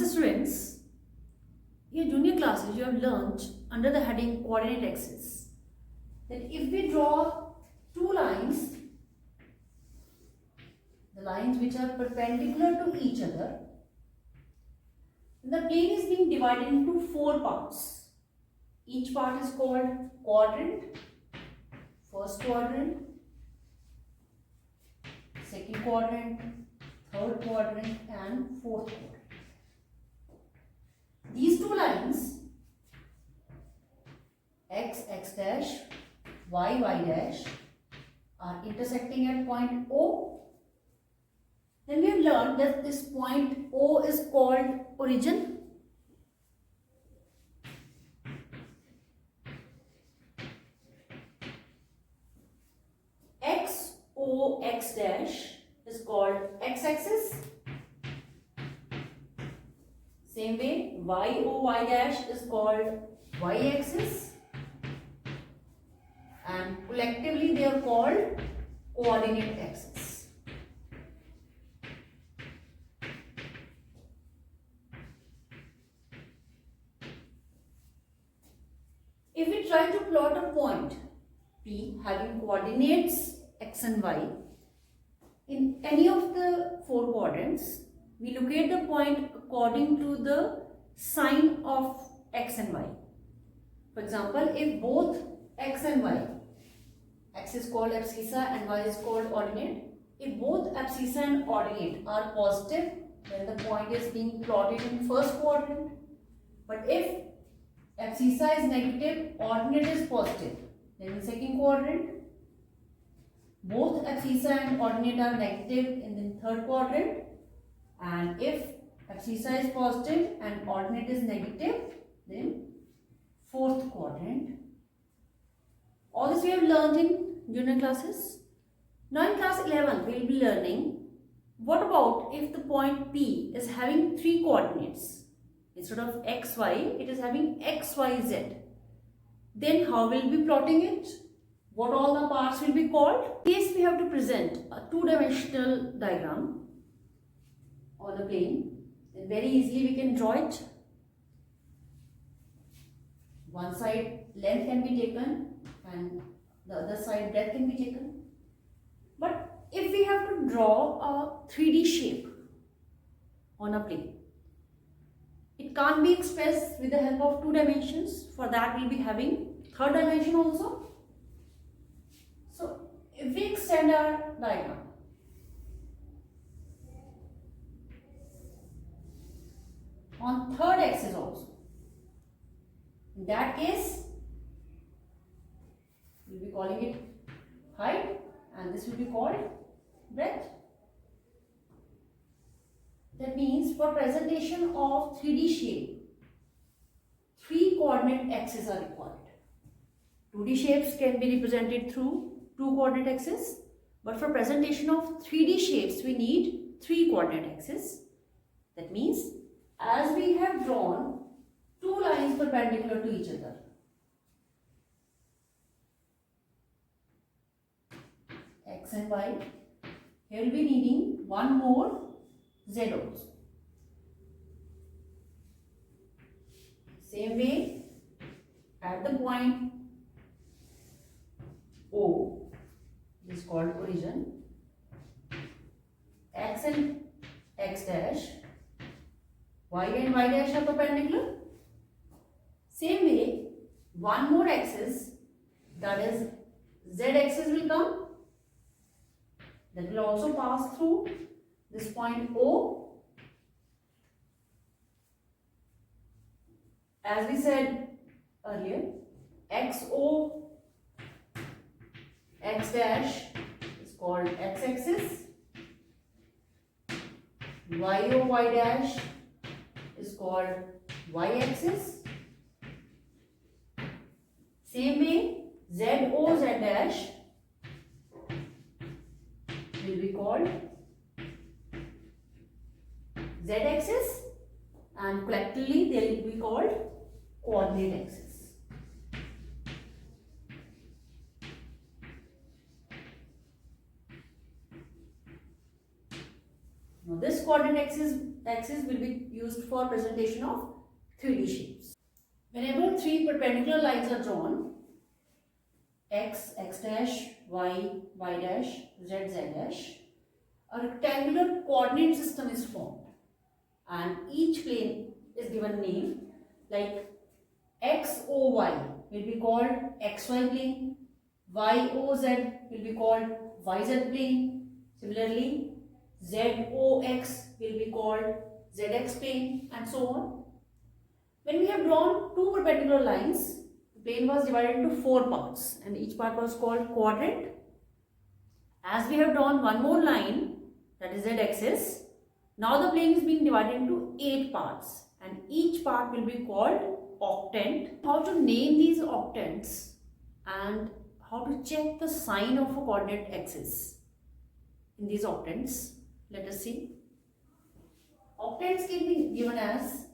students, in your junior classes you have learned under the heading coordinate axis that if we draw two lines, the lines which are perpendicular to each other, the plane is being divided into four parts. Each part is called quadrant. First quadrant, second quadrant, third quadrant and fourth quadrant. These two lines, x, x dash, y, y dash, are intersecting at point O. Then we have learned that this point O is called origin. X, O, x dash is called x-axis. Same way, y, O, y dash is called y-axis. And collectively they are called coordinate axis. If we try to plot a point P having coordinates x and y in any of the four quadrants, we locate the point according to the sign of x and y. For example, if both x and y, x is called abscissa and y is called ordinate, if both abscissa and ordinate are positive, then the point is being plotted in first quadrant. But if abscissa is negative, ordinate is positive, then in second quadrant. Both abscissa and ordinate are negative in the third quadrant. And if abscissa is positive and ordinate is negative, then fourth quadrant. All this we have learned in junior classes. Now in class 11 we will be learning what about if the point P is having three coordinates. Instead of x, y, it is having x, y, z. Then how will we be plotting it? What all the parts will be called? In case we have to present a two-dimensional diagram on a plane, then very easily we can draw it. One side length can be taken and the other side breadth can be taken. But if we have to draw a 3D shape on a plane, it can't be expressed with the help of two dimensions. For that we'll be having third dimension also. So if we extend our diagram, on third axis also, in that case we'll be calling it height and this will be called breadth. That means for presentation of 3D shape, three coordinate axes are required. 2D shapes can be represented through two coordinate axes, but for presentation of 3D shapes we need three coordinate axes. That means as we have drawn two lines perpendicular to each other, x and y, here we will be needing one more z also. Same way, at the point O, this is called origin, x and x dash, y and y dash are perpendicular. Same way, one more axis, that is z axis will come, that will also pass through this point O. As we said earlier, XO, x dash is called x-axis, YO, y dash is called y-axis. Same way, ZO, z dash will be called z-axis and collectively they will be called coordinate axis. Now this coordinate axis axis will be used for presentation of 3D shapes. Whenever three perpendicular lines are drawn, x, x dash, y, y dash, z, z dash, a rectangular coordinate system is formed and each plane is given name like XOY will be called XY plane, YOZ will be called YZ plane, similarly ZOX will be called ZX plane, and so on. When we have drawn two perpendicular lines, the plane was divided into four parts and each part was called quadrant. As we have drawn one more line, that is Z-axis, now the plane is being divided into 8 parts and each part will be called octant. How to name these octants and how to check the sign of a coordinate axis in these octants, let us see. Octants can be given as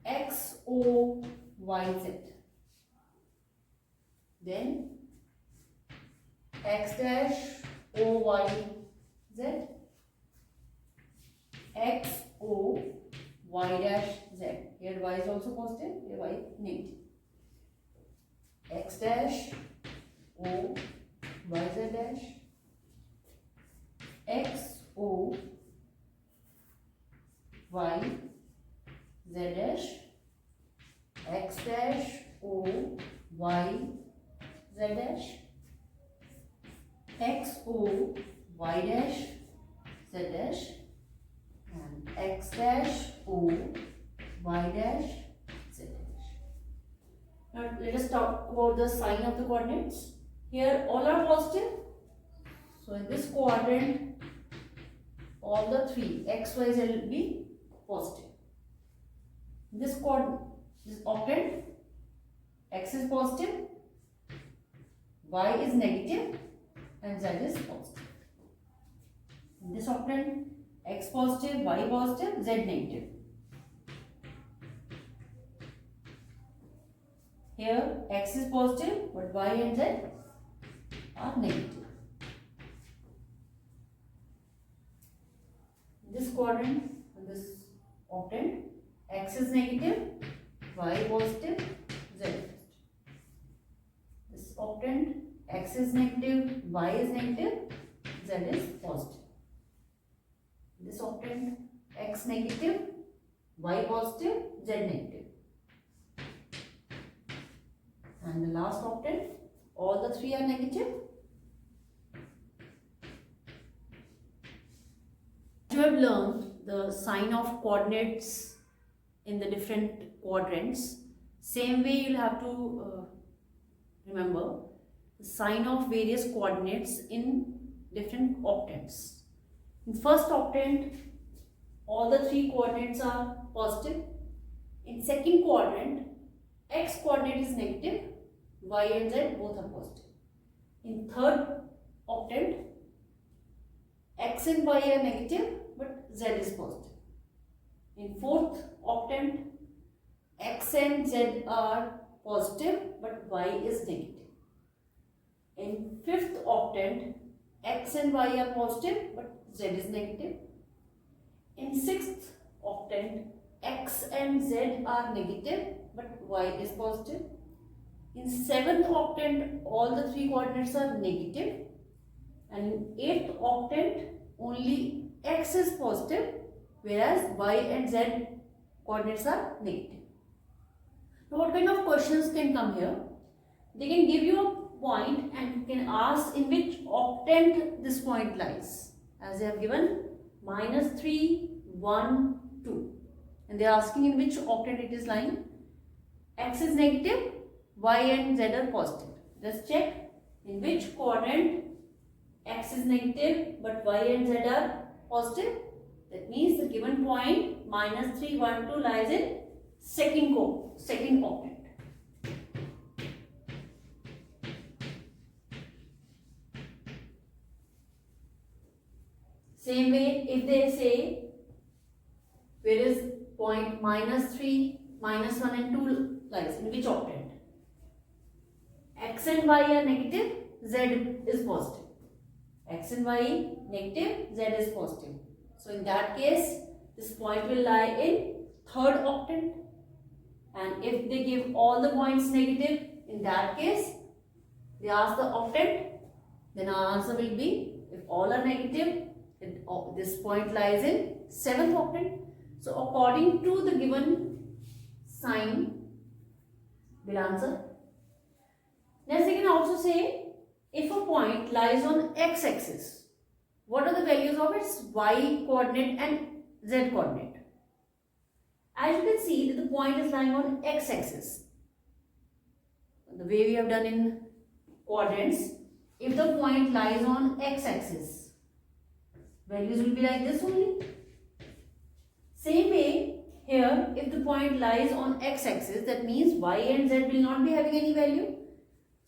X, O, Y, Z. Then X dash, O, Y, Z, X, O, Y dash, Z. Here Y is also positive, here Y negative. X dash, O, Y, Z dash, X, O, Y, Z dash, X dash, O, Y, Z dash, X, O, Y dash, Z dash, and X dash, O, Y dash, Z dash. Now let us talk about the sign of the coordinates. Here all are positive. So in this quadrant, all the three X, Y, Z will be positive. In this octant, X is positive, Y is negative, and Z is positive. In this octant, X positive, Y positive, Z negative. Here X is positive, but Y and Z are negative. In this quadrant, in this octant, X is negative, Y positive, Z positive. This octant, X is negative, Y is negative, Z is positive. This octant, X negative, Y positive, Z negative. And the last octant, all the three are negative. You have learned the sign of coordinates in the different quadrants. Same way you'll have to remember the sign of various coordinates in different octants. In first octant, all the three coordinates are positive. In second quadrant, X coordinate is negative, Y and Z both are positive. In third octant, X and Y are negative, but Z is positive. In fourth octant, X and Z are positive, but Y is negative. In fifth octant, X and Y are positive, but Z is negative. In sixth octant, X and Z are negative, but Y is positive. In seventh octant, all the three coordinates are negative. And in eighth octant, only X is positive, whereas Y and Z coordinates are negative. Now, what kind of questions can come here? They can give you a point and can ask in which octant this point lies. As they have given -3, 1, 2. And they are asking in which octant it is lying. X is negative, Y and Z are positive. Let's check in which quadrant X is negative but Y and Z are positive. That means the given point -3, 1, 2 lies in second octant. Same way, if they say where is point -3, -1 and 2 lies, in which octant? X and Y are negative, Z is positive. X and Y negative, Z is positive. So in that case, this point will lie in third octant. And if they give all the points negative, in that case, they ask the octant, then our answer will be, if all are negative, this point lies in seventh octant. So according to the given sign, we'll answer. Next, they can also say, if a point lies on x-axis, what are the values of its y coordinate and z coordinate? As you can see that the point is lying on x-axis. The way we have done in quadrants, if the point lies on x-axis, values will be like this only. Same way, here if the point lies on x-axis, that means y and z will not be having any value.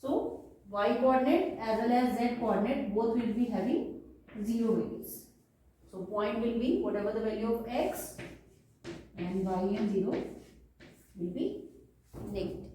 So y coordinate as well as z coordinate both will be having 0 values. So point will be whatever the value of x, and y and 0 will be negative.